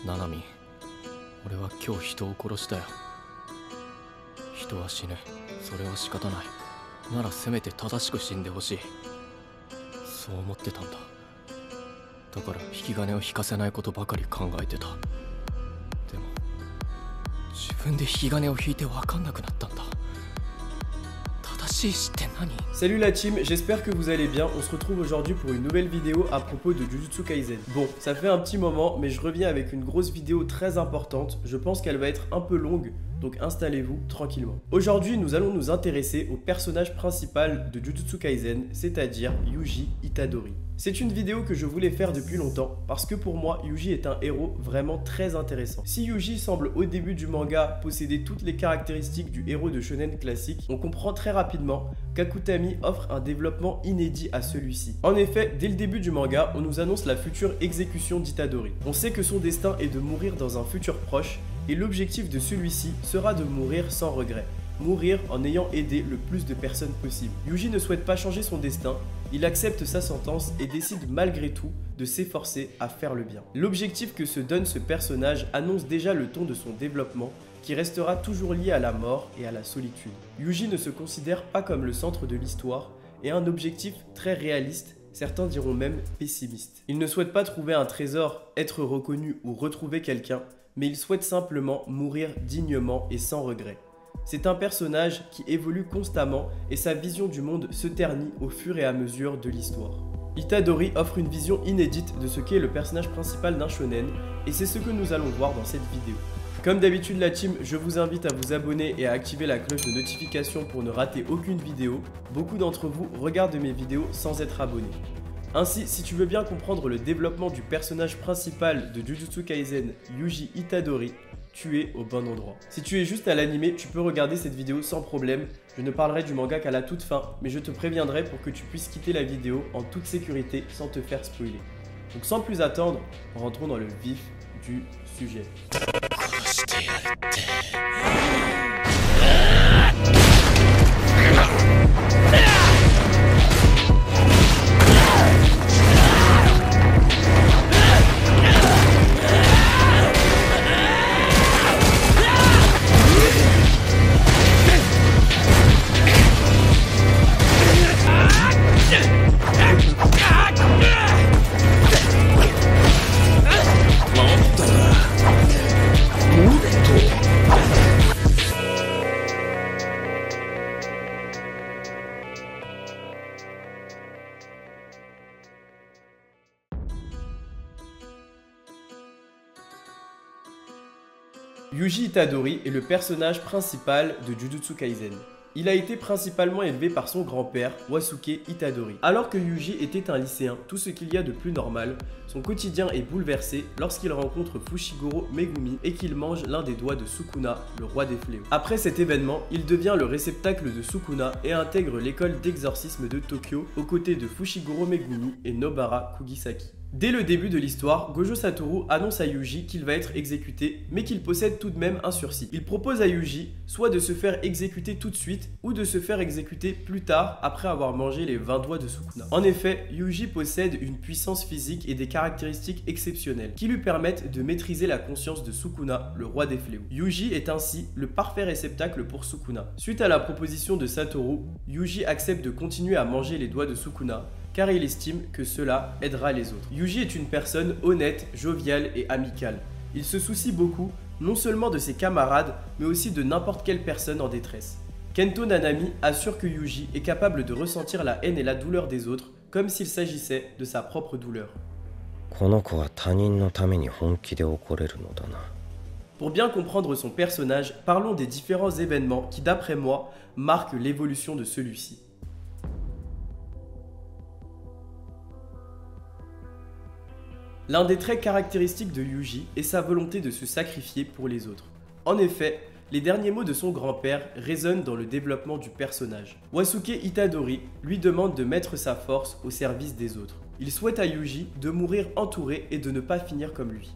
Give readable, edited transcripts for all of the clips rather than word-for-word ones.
ナナミ、俺は今日人を殺したよ。人は死ぬ。それは仕方ない。ならせめて正しく死んでほしい。そう思ってたんだ。だから引き金を引かせないことばかり考えてた。でも自分で引き金を引いて分かんなくなったんだ。Salut la team, j'espère que vous allez bien. On se retrouve aujourd'hui pour une nouvelle vidéo à propos de Jujutsu Kaisen. Bon, ça fait un petit moment, mais je reviens avec une grosse vidéo très importante. Je pense qu'elle va être un peu longue, donc installez-vous tranquillement. Aujourd'hui, nous allons nous intéresser au personnage principal de Jujutsu Kaisen, c'est-à-dire Yuji Itadori. C'est une vidéo que je voulais faire depuis longtemps, parce que pour moi, Yuji est un héros vraiment très intéressant. Si Yuji semble au début du manga posséder toutes les caractéristiques du héros de shonen classique, on comprend très rapidement qu'Akutami offre un développement inédit à celui-ci. En effet, dès le début du manga, on nous annonce la future exécution d'Itadori. On sait que son destin est de mourir dans un futur proche, et l'objectif de celui-ci sera de mourir sans regret. Mourir en ayant aidé le plus de personnes possible. Yuji ne souhaite pas changer son destin, il accepte sa sentence et décide malgré tout de s'efforcer à faire le bien. L'objectif que se donne ce personnage annonce déjà le ton de son développement qui restera toujours lié à la mort et à la solitude. Yuji ne se considère pas comme le centre de l'histoire et a un objectif très réaliste, certains diront même pessimiste. Il ne souhaite pas trouver un trésor, être reconnu ou retrouver quelqu'un, mais il souhaite simplement mourir dignement et sans regret. C'est un personnage qui évolue constamment et sa vision du monde se ternit au fur et à mesure de l'histoire. Itadori offre une vision inédite de ce qu'est le personnage principal d'un shonen et c'est ce que nous allons voir dans cette vidéo. Comme d'habitude la team, je vous invite à vous abonner et à activer la cloche de notification pour ne rater aucune vidéo. Beaucoup d'entre vous regardent mes vidéos sans être abonnés. Ainsi, si tu veux bien comprendre le développement du personnage principal de Jujutsu Kaisen, Yuji Itadori, tu es au bon endroit. Si tu es juste à l'anime, tu peux regarder cette vidéo sans problème. Je ne parlerai du manga qu'à la toute fin, mais je te préviendrai pour que tu puisses quitter la vidéo en toute sécurité sans te faire spoiler. Donc sans plus attendre, rentrons dans le vif du sujet. Yuji Itadori est le personnage principal de Jujutsu Kaisen. Il a été principalement élevé par son grand-père, Wasuke Itadori. Alors que Yuji était un lycéen, tout ce qu'il y a de plus normal, son quotidien est bouleversé lorsqu'il rencontre Fushiguro Megumi et qu'il mange l'un des doigts de Sukuna, le roi des fléaux. Après cet événement, il devient le réceptacle de Sukuna et intègre l'école d'exorcisme de Tokyo aux côtés de Fushiguro Megumi et Nobara Kugisaki. Dès le début de l'histoire, Gojo Satoru annonce à Yuji qu'il va être exécuté, mais qu'il possède tout de même un sursis. Il propose à Yuji soit de se faire exécuter tout de suite, ou de se faire exécuter plus tard après avoir mangé les 20 doigts de Sukuna. En effet, Yuji possède une puissance physique et des caractéristiques exceptionnelles qui lui permettent de maîtriser la conscience de Sukuna, le roi des fléaux. Yuji est ainsi le parfait réceptacle pour Sukuna. Suite à la proposition de Satoru, Yuji accepte de continuer à manger les doigts de Sukuna, car il estime que cela aidera les autres. Yuji est une personne honnête, joviale et amicale. Il se soucie beaucoup, non seulement de ses camarades, mais aussi de n'importe quelle personne en détresse. Kento Nanami assure que Yuji est capable de ressentir la haine et la douleur des autres, comme s'il s'agissait de sa propre douleur. Pour bien comprendre son personnage, parlons des différents événements qui, d'après moi, marquent l'évolution de celui-ci. L'un des traits caractéristiques de Yuji est sa volonté de se sacrifier pour les autres. En effet, les derniers mots de son grand-père résonnent dans le développement du personnage. Wasuke Itadori lui demande de mettre sa force au service des autres. Il souhaite à Yuji de mourir entouré et de ne pas finir comme lui.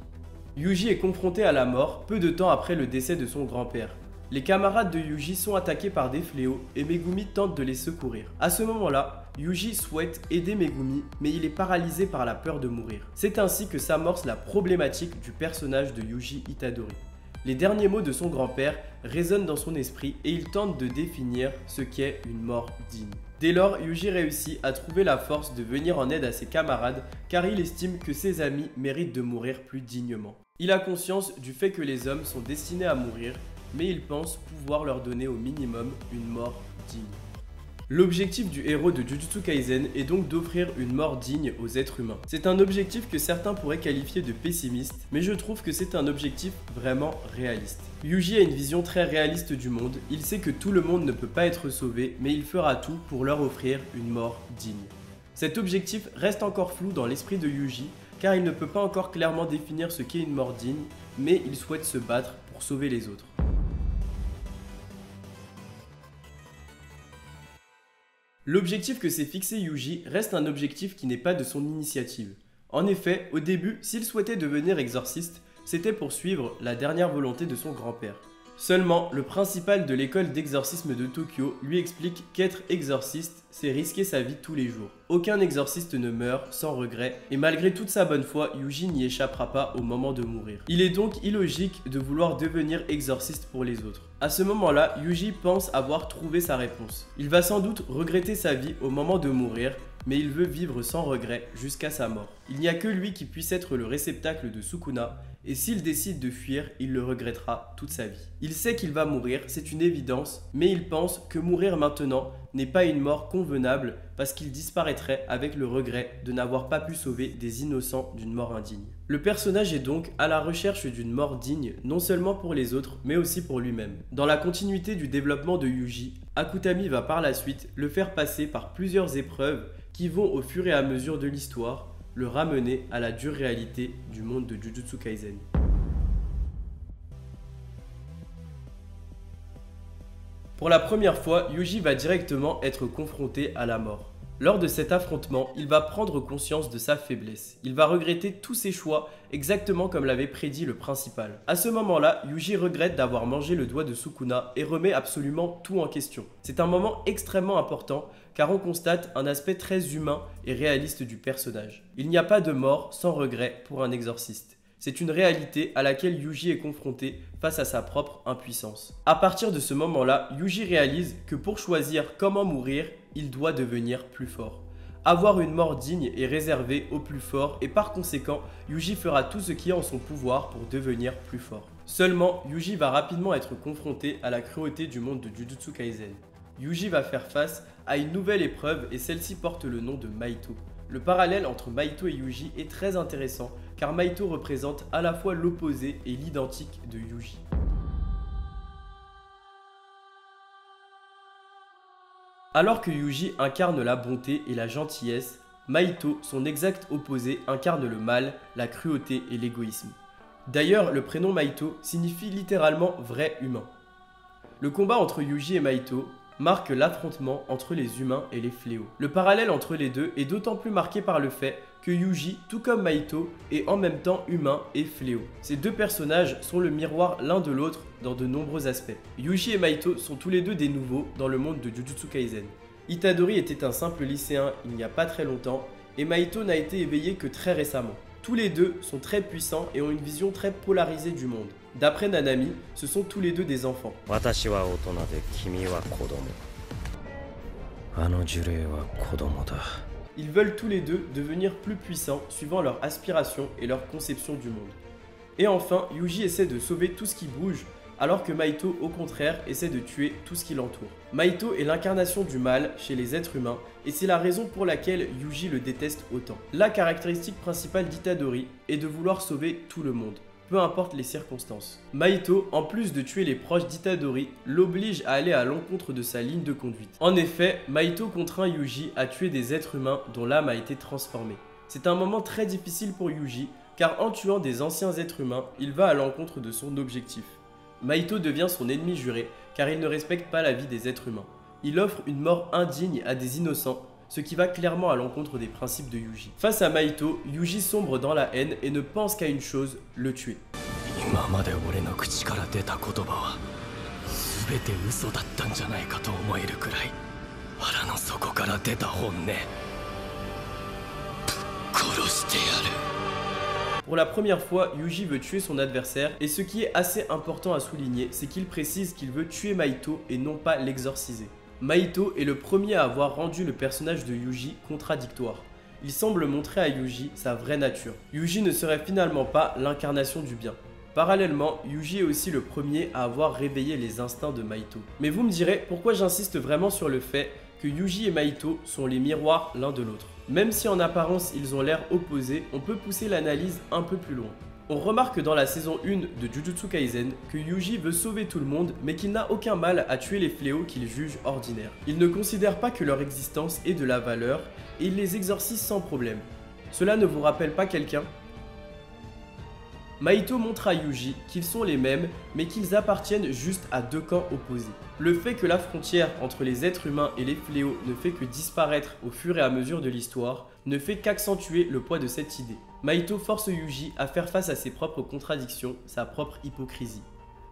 Yuji est confronté à la mort peu de temps après le décès de son grand-père. Les camarades de Yuji sont attaqués par des fléaux et Megumi tente de les secourir. À ce moment-là, Yuji souhaite aider Megumi, mais il est paralysé par la peur de mourir. C'est ainsi que s'amorce la problématique du personnage de Yuji Itadori. Les derniers mots de son grand-père résonnent dans son esprit et il tente de définir ce qu'est une mort digne. Dès lors, Yuji réussit à trouver la force de venir en aide à ses camarades car il estime que ses amis méritent de mourir plus dignement. Il a conscience du fait que les hommes sont destinés à mourir, mais il pense pouvoir leur donner au minimum une mort digne. L'objectif du héros de Jujutsu Kaisen est donc d'offrir une mort digne aux êtres humains. C'est un objectif que certains pourraient qualifier de pessimiste, mais je trouve que c'est un objectif vraiment réaliste. Yuji a une vision très réaliste du monde, il sait que tout le monde ne peut pas être sauvé, mais il fera tout pour leur offrir une mort digne. Cet objectif reste encore flou dans l'esprit de Yuji, car il ne peut pas encore clairement définir ce qu'est une mort digne, mais il souhaite se battre pour sauver les autres. L'objectif que s'est fixé Yuji reste un objectif qui n'est pas de son initiative. En effet, au début, s'il souhaitait devenir exorciste, c'était pour suivre la dernière volonté de son grand-père. Seulement, le principal de l'école d'exorcisme de Tokyo lui explique qu'être exorciste, c'est risquer sa vie tous les jours. Aucun exorciste ne meurt sans regret, et malgré toute sa bonne foi, Yuji n'y échappera pas au moment de mourir. Il est donc illogique de vouloir devenir exorciste pour les autres. À ce moment-là, Yuji pense avoir trouvé sa réponse. Il va sans doute regretter sa vie au moment de mourir, mais il veut vivre sans regret jusqu'à sa mort. Il n'y a que lui qui puisse être le réceptacle de Sukuna, et s'il décide de fuir, il le regrettera toute sa vie. Il sait qu'il va mourir, c'est une évidence, mais il pense que mourir maintenant n'est pas une mort convenable parce qu'il disparaîtrait avec le regret de n'avoir pas pu sauver des innocents d'une mort indigne. Le personnage est donc à la recherche d'une mort digne, non seulement pour les autres, mais aussi pour lui-même. Dans la continuité du développement de Yuji, Akutami va par la suite le faire passer par plusieurs épreuves qui vont au fur et à mesure de l'histoire le ramener à la dure réalité du monde de Jujutsu Kaisen. Pour la première fois, Yuji va directement être confronté à la mort. Lors de cet affrontement, il va prendre conscience de sa faiblesse. Il va regretter tous ses choix, exactement comme l'avait prédit le principal. À ce moment-là, Yuji regrette d'avoir mangé le doigt de Sukuna et remet absolument tout en question. C'est un moment extrêmement important car on constate un aspect très humain et réaliste du personnage. Il n'y a pas de mort sans regret pour un exorciste. C'est une réalité à laquelle Yuji est confronté face à sa propre impuissance. À partir de ce moment-là, Yuji réalise que pour choisir comment mourir, il doit devenir plus fort. Avoir une mort digne est réservé aux plus forts et par conséquent, Yuji fera tout ce qui est en son pouvoir pour devenir plus fort. Seulement, Yuji va rapidement être confronté à la cruauté du monde de Jujutsu Kaisen. Yuji va faire face à une nouvelle épreuve et celle-ci porte le nom de Maito. Le parallèle entre Maito et Yuji est très intéressant car Maito représente à la fois l'opposé et l'identique de Yuji. Alors que Yuji incarne la bonté et la gentillesse, Maito, son exact opposé, incarne le mal, la cruauté et l'égoïsme. D'ailleurs, le prénom Maito signifie littéralement vrai humain. Le combat entre Yuji et Maito marque l'affrontement entre les humains et les fléaux. Le parallèle entre les deux est d'autant plus marqué par le fait que Yuji, tout comme Maito, est en même temps humain et fléau. Ces deux personnages sont le miroir l'un de l'autre dans de nombreux aspects. Yuji et Maito sont tous les deux des nouveaux dans le monde de Jujutsu Kaisen. Itadori était un simple lycéen il n'y a pas très longtemps et Maito n'a été éveillé que très récemment. Tous les deux sont très puissants et ont une vision très polarisée du monde. D'après Nanami, ce sont tous les deux des enfants. Ils veulent tous les deux devenir plus puissants suivant leur aspiration et leur conception du monde. Et enfin, Yuji essaie de sauver tout ce qui bouge, alors que Maito, au contraire, essaie de tuer tout ce qui l'entoure. Maito est l'incarnation du mal chez les êtres humains, et c'est la raison pour laquelle Yuji le déteste autant. La caractéristique principale d'Itadori est de vouloir sauver tout le monde, peu importe les circonstances. Maito, en plus de tuer les proches d'Itadori, l'oblige à aller à l'encontre de sa ligne de conduite. En effet, Maito contraint Yuji à tuer des êtres humains dont l'âme a été transformée. C'est un moment très difficile pour Yuji, car en tuant des anciens êtres humains, il va à l'encontre de son objectif. Maito devient son ennemi juré, car il ne respecte pas la vie des êtres humains. Il offre une mort indigne à des innocents, ce qui va clairement à l'encontre des principes de Yuji. Face à Maito, Yuji sombre dans la haine et ne pense qu'à une chose, le tuer. 腹の底から出た本音殺してやる。 Pour la première fois, Yuji veut tuer son adversaire et ce qui est assez important à souligner, c'est qu'il précise qu'il veut tuer Mahito et non pas l'exorciser. Mahito est le premier à avoir rendu le personnage de Yuji contradictoire. Il semble montrer à Yuji sa vraie nature. Yuji ne serait finalement pas l'incarnation du bien. Parallèlement, Yuji est aussi le premier à avoir réveillé les instincts de Mahito. Mais vous me direz pourquoi j'insiste vraiment sur le fait que Yuji et Mahito sont les miroirs l'un de l'autre. Même si en apparence ils ont l'air opposés, on peut pousser l'analyse un peu plus loin. On remarque dans la saison 1 de Jujutsu Kaisen que Yuji veut sauver tout le monde mais qu'il n'a aucun mal à tuer les fléaux qu'il juge ordinaires. Il ne considère pas que leur existence ait de la valeur et il les exorcise sans problème. Cela ne vous rappelle pas quelqu'un ? Mahito montre à Yuji qu'ils sont les mêmes mais qu'ils appartiennent juste à deux camps opposés. Le fait que la frontière entre les êtres humains et les fléaux ne fait que disparaître au fur et à mesure de l'histoire ne fait qu'accentuer le poids de cette idée. Mahito force Yuji à faire face à ses propres contradictions, sa propre hypocrisie.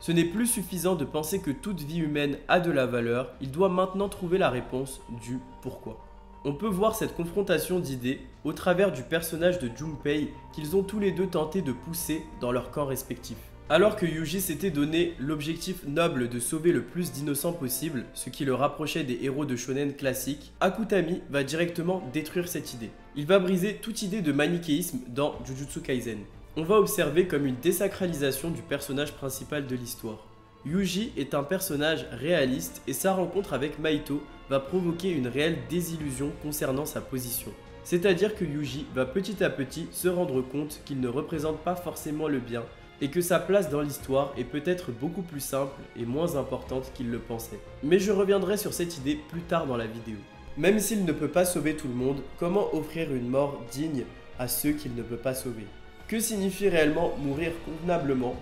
Ce n'est plus suffisant de penser que toute vie humaine a de la valeur, il doit maintenant trouver la réponse du pourquoi. On peut voir cette confrontation d'idées au travers du personnage de Junpei qu'ils ont tous les deux tenté de pousser dans leur camp respectif. Alors que Yuji s'était donné l'objectif noble de sauver le plus d'innocents possible, ce qui le rapprochait des héros de shonen classiques, Akutami va directement détruire cette idée. Il va briser toute idée de manichéisme dans Jujutsu Kaisen. On va observer comme une désacralisation du personnage principal de l'histoire. Yuji est un personnage réaliste et sa rencontre avec Mahito va provoquer une réelle désillusion concernant sa position. C'est-à-dire que Yuji va petit à petit se rendre compte qu'il ne représente pas forcément le bien et que sa place dans l'histoire est peut-être beaucoup plus simple et moins importante qu'il le pensait. Mais je reviendrai sur cette idée plus tard dans la vidéo. Même s'il ne peut pas sauver tout le monde, comment offrir une mort digne à ceux qu'il ne peut pas sauver? Que signifie réellement mourir convenablement?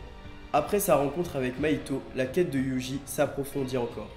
Après sa rencontre avec Mahito, la quête de Yuji s'approfondit encore.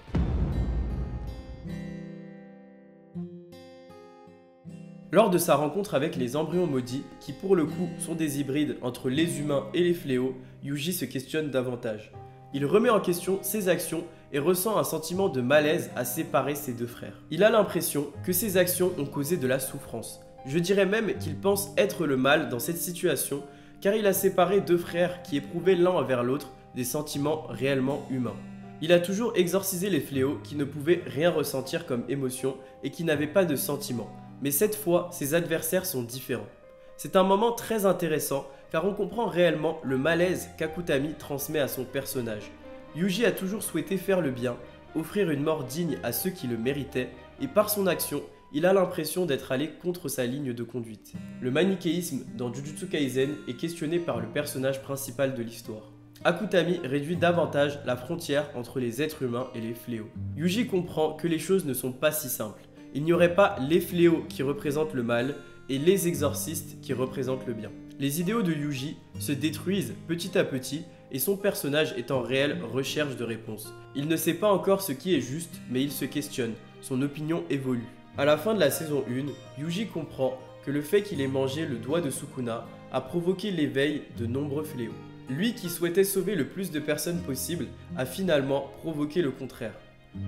Lors de sa rencontre avec les embryons maudits, qui pour le coup sont des hybrides entre les humains et les fléaux, Yuji se questionne davantage. Il remet en question ses actions et ressent un sentiment de malaise à séparer ses deux frères. Il a l'impression que ses actions ont causé de la souffrance. Je dirais même qu'il pense être le mal dans cette situation, car il a séparé deux frères qui éprouvaient l'un envers l'autre des sentiments réellement humains. Il a toujours exorcisé les fléaux qui ne pouvaient rien ressentir comme émotion et qui n'avaient pas de sentiments. Mais cette fois, ses adversaires sont différents. C'est un moment très intéressant car on comprend réellement le malaise qu'Akutami transmet à son personnage. Yuji a toujours souhaité faire le bien, offrir une mort digne à ceux qui le méritaient et par son action, il a l'impression d'être allé contre sa ligne de conduite. Le manichéisme dans Jujutsu Kaisen est questionné par le personnage principal de l'histoire. Akutami réduit davantage la frontière entre les êtres humains et les fléaux. Yuji comprend que les choses ne sont pas si simples. Il n'y aurait pas les fléaux qui représentent le mal et les exorcistes qui représentent le bien. Les idéaux de Yuji se détruisent petit à petit et son personnage est en réelle recherche de réponses. Il ne sait pas encore ce qui est juste, mais il se questionne, son opinion évolue. À la fin de la saison 1, Yuji comprend que le fait qu'il ait mangé le doigt de Sukuna a provoqué l'éveil de nombreux fléaux. Lui qui souhaitait sauver le plus de personnes possible a finalement provoqué le contraire.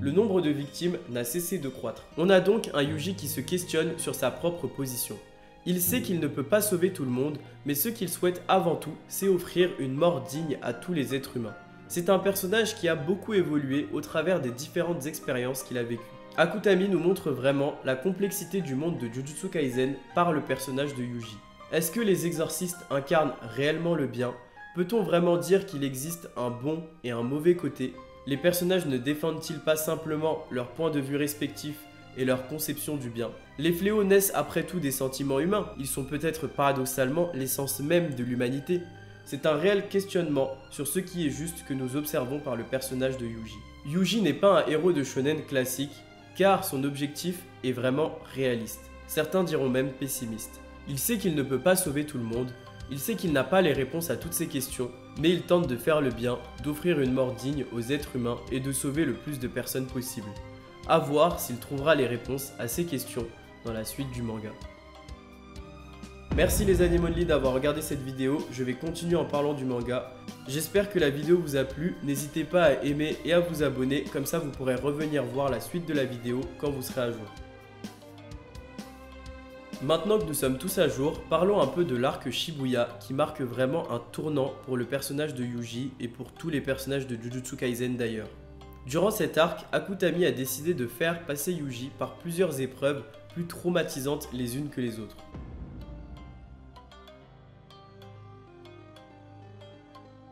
Le nombre de victimes n'a cessé de croître. On a donc un Yuji qui se questionne sur sa propre position. Il sait qu'il ne peut pas sauver tout le monde, mais ce qu'il souhaite avant tout, c'est offrir une mort digne à tous les êtres humains. C'est un personnage qui a beaucoup évolué au travers des différentes expériences qu'il a vécues. Akutami nous montre vraiment la complexité du monde de Jujutsu Kaisen par le personnage de Yuji. Est-ce que les exorcistes incarnent réellement le bien? Peut-on vraiment dire qu'il existe un bon et un mauvais côté? Les personnages ne défendent-ils pas simplement leur point de vue respectif et leur conception du bien? Les fléaux naissent après tout des sentiments humains, ils sont peut-être paradoxalement l'essence même de l'humanité. C'est un réel questionnement sur ce qui est juste que nous observons par le personnage de Yuji. Yuji n'est pas un héros de shonen classique, car son objectif est vraiment réaliste. Certains diront même pessimiste. Il sait qu'il ne peut pas sauver tout le monde, il sait qu'il n'a pas les réponses à toutes ces questions, mais il tente de faire le bien, d'offrir une mort digne aux êtres humains et de sauver le plus de personnes possible. À voir s'il trouvera les réponses à ces questions dans la suite du manga. Merci les Animonly d'avoir regardé cette vidéo, je vais continuer en parlant du manga. J'espère que la vidéo vous a plu, n'hésitez pas à aimer et à vous abonner, comme ça vous pourrez revenir voir la suite de la vidéo quand vous serez à jour. Maintenant que nous sommes tous à jour, parlons un peu de l'arc Shibuya qui marque vraiment un tournant pour le personnage de Yuji et pour tous les personnages de Jujutsu Kaisen d'ailleurs. Durant cet arc, Akutami a décidé de faire passer Yuji par plusieurs épreuves plus traumatisantes les unes que les autres.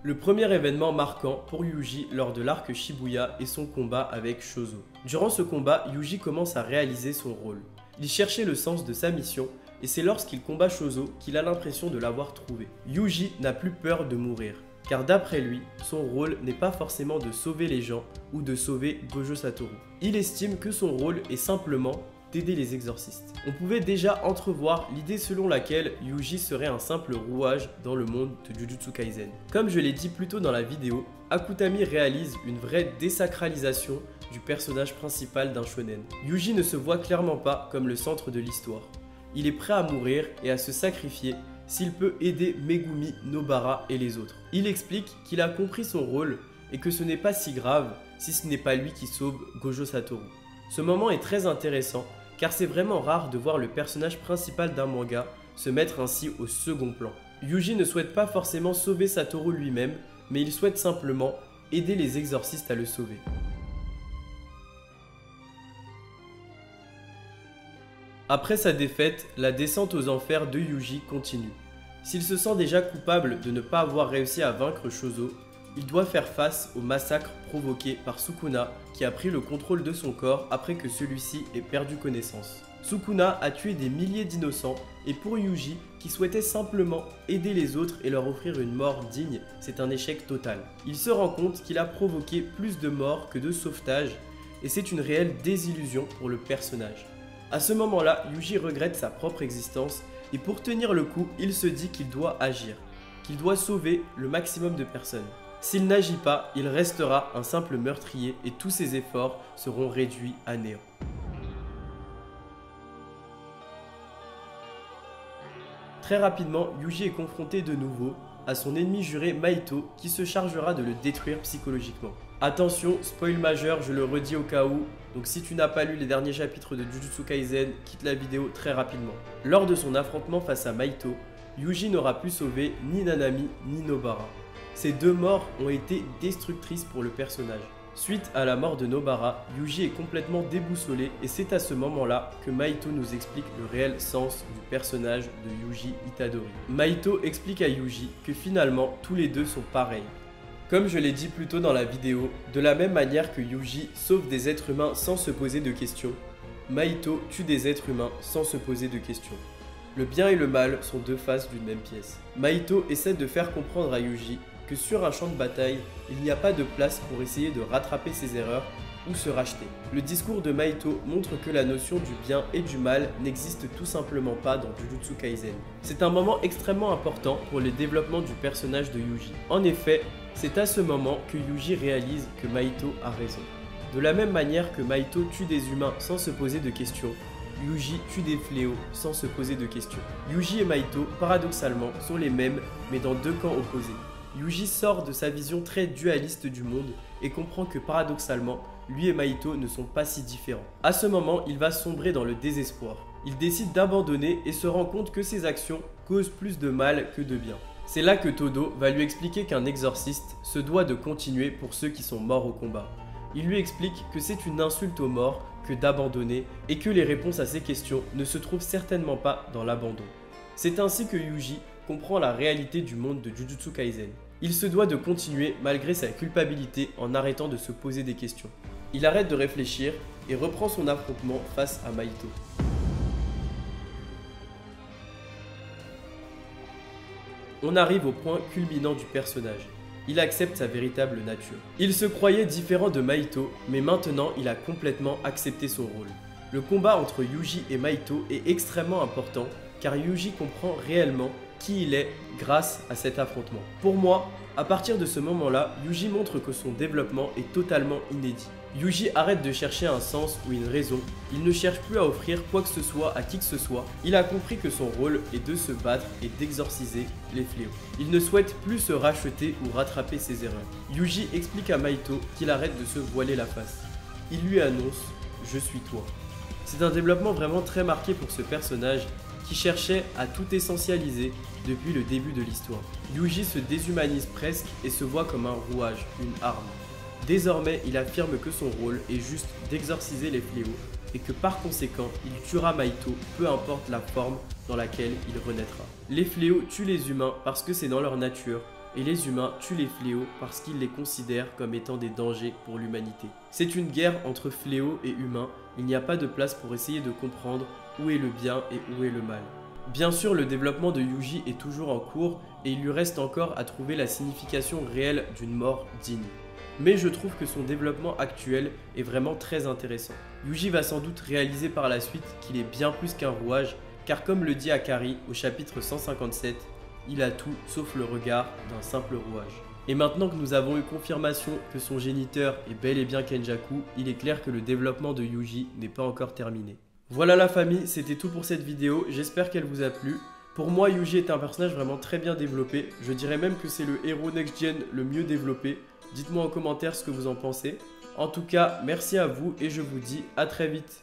Le premier événement marquant pour Yuji lors de l'arc Shibuya est son combat avec Shozo. Durant ce combat, Yuji commence à réaliser son rôle. Il cherchait le sens de sa mission et c'est lorsqu'il combat Shozo qu'il a l'impression de l'avoir trouvé. Yuji n'a plus peur de mourir, car d'après lui, son rôle n'est pas forcément de sauver les gens ou de sauver Gojo Satoru. Il estime que son rôle est simplement d'aider les exorcistes. On pouvait déjà entrevoir l'idée selon laquelle Yuji serait un simple rouage dans le monde de Jujutsu Kaisen. Comme je l'ai dit plus tôt dans la vidéo, Akutami réalise une vraie désacralisation du personnage principal d'un shonen. Yuji ne se voit clairement pas comme le centre de l'histoire. Il est prêt à mourir et à se sacrifier s'il peut aider Megumi, Nobara et les autres. Il explique qu'il a compris son rôle et que ce n'est pas si grave si ce n'est pas lui qui sauve Gojo Satoru. Ce moment est très intéressant car c'est vraiment rare de voir le personnage principal d'un manga se mettre ainsi au second plan. Yuji ne souhaite pas forcément sauver Satoru lui-même, mais il souhaite simplement aider les exorcistes à le sauver. Après sa défaite, la descente aux enfers de Yuji continue. S'il se sent déjà coupable de ne pas avoir réussi à vaincre Shozo, il doit faire face au massacre provoqué par Sukuna qui a pris le contrôle de son corps après que celui-ci ait perdu connaissance. Sukuna a tué des milliers d'innocents et pour Yuji, qui souhaitait simplement aider les autres et leur offrir une mort digne, c'est un échec total. Il se rend compte qu'il a provoqué plus de morts que de sauvetages et c'est une réelle désillusion pour le personnage. À ce moment-là, Yuji regrette sa propre existence et pour tenir le coup, il se dit qu'il doit agir, qu'il doit sauver le maximum de personnes. S'il n'agit pas, il restera un simple meurtrier et tous ses efforts seront réduits à néant. Très rapidement, Yuji est confronté de nouveau à son ennemi juré Mahito qui se chargera de le détruire psychologiquement. Attention, spoil majeur, je le redis au cas où, donc si tu n'as pas lu les derniers chapitres de Jujutsu Kaisen, quitte la vidéo très rapidement. Lors de son affrontement face à Mahito, Yuji n'aura pu sauver ni Nanami ni Nobara. Ces deux morts ont été destructrices pour le personnage. Suite à la mort de Nobara, Yuji est complètement déboussolé et c'est à ce moment-là que Mahito nous explique le réel sens du personnage de Yuji Itadori. Mahito explique à Yuji que finalement tous les deux sont pareils. Comme je l'ai dit plus tôt dans la vidéo, de la même manière que Yuji sauve des êtres humains sans se poser de questions, Mahito tue des êtres humains sans se poser de questions. Le bien et le mal sont deux faces d'une même pièce. Mahito essaie de faire comprendre à Yuji que sur un champ de bataille, il n'y a pas de place pour essayer de rattraper ses erreurs ou se racheter. Le discours de Mahito montre que la notion du bien et du mal n'existe tout simplement pas dans Jujutsu Kaisen. C'est un moment extrêmement important pour le développement du personnage de Yuji. En effet, c'est à ce moment que Yuji réalise que Mahito a raison. De la même manière que Mahito tue des humains sans se poser de questions, Yuji tue des fléaux sans se poser de questions. Yuji et Mahito, paradoxalement, sont les mêmes, mais dans deux camps opposés. Yuji sort de sa vision très dualiste du monde et comprend que paradoxalement, lui et Mahito ne sont pas si différents. À ce moment, il va sombrer dans le désespoir. Il décide d'abandonner et se rend compte que ses actions causent plus de mal que de bien. C'est là que Todo va lui expliquer qu'un exorciste se doit de continuer pour ceux qui sont morts au combat. Il lui explique que c'est une insulte aux morts que d'abandonner et que les réponses à ces questions ne se trouvent certainement pas dans l'abandon. C'est ainsi que Yuji comprend la réalité du monde de Jujutsu Kaisen. Il se doit de continuer malgré sa culpabilité en arrêtant de se poser des questions. Il arrête de réfléchir et reprend son affrontement face à Mahito. On arrive au point culminant du personnage. Il accepte sa véritable nature. Il se croyait différent de Mahito, mais maintenant il a complètement accepté son rôle. Le combat entre Yuji et Mahito est extrêmement important car Yuji comprend réellement qui il est grâce à cet affrontement. Pour moi, à partir de ce moment-là, Yuji montre que son développement est totalement inédit. Yuji arrête de chercher un sens ou une raison, il ne cherche plus à offrir quoi que ce soit à qui que ce soit, il a compris que son rôle est de se battre et d'exorciser les fléaux. Il ne souhaite plus se racheter ou rattraper ses erreurs. Yuji explique à Mahito qu'il arrête de se voiler la face. Il lui annonce « Je suis toi ». C'est un développement vraiment très marqué pour ce personnage qui cherchait à tout essentialiser depuis le début de l'histoire. Yuji se déshumanise presque et se voit comme un rouage, une arme. Désormais, il affirme que son rôle est juste d'exorciser les fléaux et que par conséquent, il tuera Mahito, peu importe la forme dans laquelle il renaîtra. Les fléaux tuent les humains parce que c'est dans leur nature, et les humains tuent les fléaux parce qu'ils les considèrent comme étant des dangers pour l'humanité. C'est une guerre entre fléaux et humains, il n'y a pas de place pour essayer de comprendre où est le bien et où est le mal. Bien sûr, le développement de Yuji est toujours en cours et il lui reste encore à trouver la signification réelle d'une mort digne. Mais je trouve que son développement actuel est vraiment très intéressant. Yuji va sans doute réaliser par la suite qu'il est bien plus qu'un rouage, car comme le dit Akari au chapitre 157, il a tout sauf le regard d'un simple rouage. Et maintenant que nous avons eu confirmation que son géniteur est bel et bien Kenjaku, il est clair que le développement de Yuji n'est pas encore terminé. Voilà la famille, c'était tout pour cette vidéo, j'espère qu'elle vous a plu. Pour moi, Yuji est un personnage vraiment très bien développé, je dirais même que c'est le héros next-gen le mieux développé. Dites-moi en commentaire ce que vous en pensez. En tout cas, merci à vous et je vous dis à très vite.